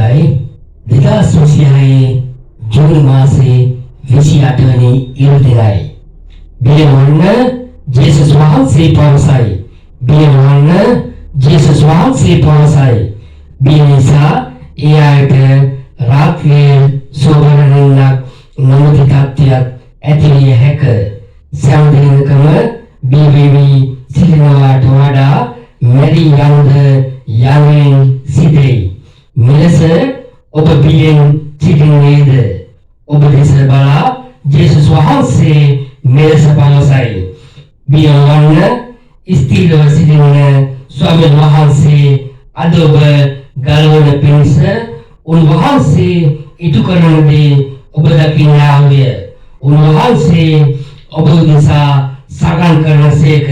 අවසරයි 2026 ජූනි මාසේ 28 වෙනි ඉරිදා බියවන්න ජේසුස් වහන්සේ පවසයි. බියවන්න ජේසුස් වහන්සේ පවසයි. බියනිසා ඒ අයට රාත්‍රියේ සෝවරණක් නොමැති තත්ත්වයක් ඇති විය හැක. සෑම බියවි සිටිනවාට වඩා මැරි යන්න යන්නේ සිටේ. මෙලෙස ඔබ බියෙන් සිටින්නේද? ඔබ දෙස බලා ජේසුස් වහන්සේ මෙලෙස පවසයි. බියවන්න ස්ථීරව සිටින ස්වාමීන් වහන්සේ අද ඔබ ගලවන පිණිස උන්වහන්සේ ඉටු කරන දේ ඔබ දකින්නාවිය. උන්වහන්සේ ඔබ නිසා සගන් කරනසේක.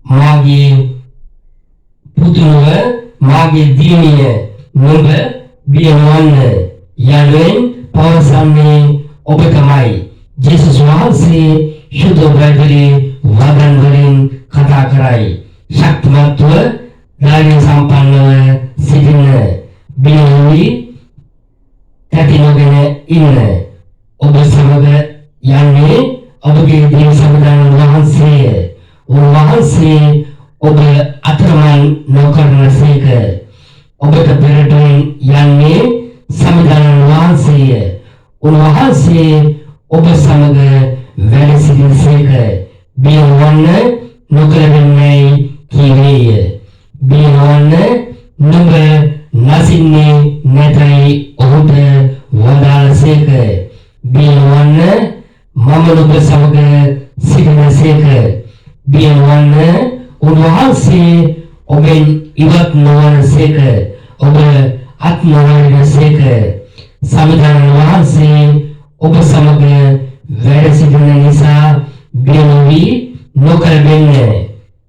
මාගේ පුතුරුව මාගේ දියණිය නුඹ බියවන්න යනුවෙන් පවසන්නේ ඔබ තමයි. ජේසුස් වහන්සේ සුදු බයිබලයේ වදන් වලින් කතා කරයි. ශක්තිමත්ව ධෛර්ය සම්පන්නව සිටින බියවි තැතිනගෙන ඉන්න ඔබ සමග යන්නේ ඔබගේ දිව සම්දාන වහන්සේය. උන්වහන්සේ ඔබ අතරමං නොකරනසේක. ඔබට පෙරටුවෙන් යන්නේ සම්දාන වහන්සේය. උන්වහන්සේ ඔබ සමග වැඩ සිටිනසේක. බියවන්න නොකරන්නේ කීවේය. බියවන්න නුඹ නැසින්නේ නැතයි ඔහුට වදාළසේක. බියවන්න මම නුඹ සමග සිටිනසේක. බියවන්න උන්වහන්සේ ඔබෙන් ඉවත් නොවනසේක. ඔබ අත් නොවනසේක. සමිධාන වහන්සේ ඔබ සමග වැඩ සිටින නිසා බිය නොවි නොකරන්න.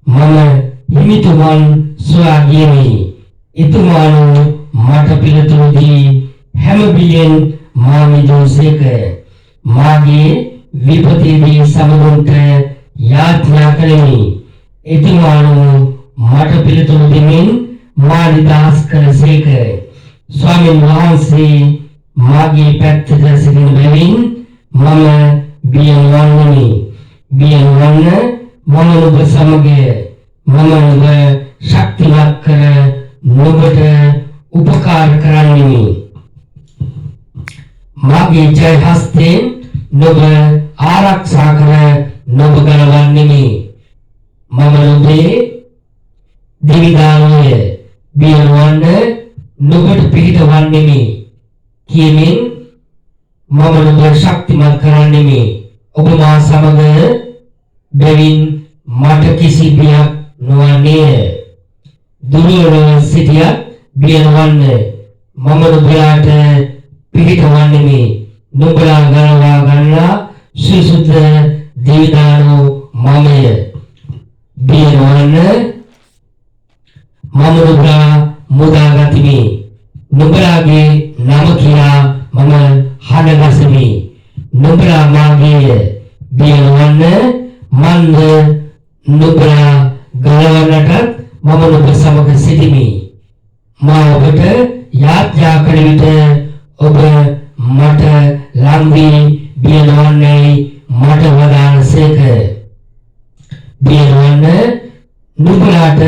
මම හිමිතුමන් සොයා ගියෙමි. එතුමාණෝ මට පිළිතුරු දී හැම බියෙන් මා මිදුසේක. මාගේ විපතේදී සමගුන්ට යාඥා කළෙමි. එතුමාණෝ මට පිළිතුරු දෙමින් මා නිදහස් කළසේක. ස්වාමීන් වහන්සේ මාගේ පැත්තට සිටින බැවින් මම බියවන්නේ. බියවන්න මම ඔබ සමග මම ඔබ ශක්තිමත් කර නුඹට උපකාර කරන්නෙමි. මාගේ ජය හස්තයෙන් නුඹ ආරක්ෂා කර නුඹ ගලවන්නෙමි. මම නුඹේ දිවිදානය බියවන්න නුඹට පිහිටවන්නෙමි කියමින් මම නුඹ ශක්තිමත් කරන්නෙමි. ඔබ මා සමග බැවින් මට කිසි බියක් නොවන්නේය. දුරව සිටියත් බියවන්න මම නුඹලාට පිහිටවන්නෙමි. නුඹලා ගලවා ගන්නා සුසුද්ධ දිවිදානෝ මමය. බියවන්න මම නුඹලා මුදාගතිමි. නුඹලාගේ නම කියා මම හඬගසමි. නුඹලා මාගේය. බියවන්න මන්ද නුඹලා ගලවන්නටත් මම නුඹ සමග සිටිමි. මා ඔබට යාඥා කළ විට ඔබ මට ලං වී බියවන්නේ මට වදාළසේක. බියවන්න නුඹලාට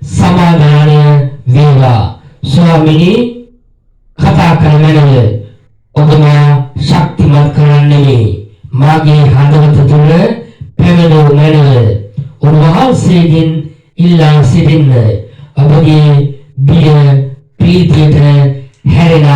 සමාදානය වේවා. ස්වාමීනි කතා කරන්නද ඔබ මා ශක්තිමත් කරන්නෙමි. මාගේ හදවත තුළ පැමිණෙනු මැනව. උන්වහන්සේගෙන් ඉල්ලා සිටින්න. ඔබගේ බිය ප්‍රීතියට හැරෙන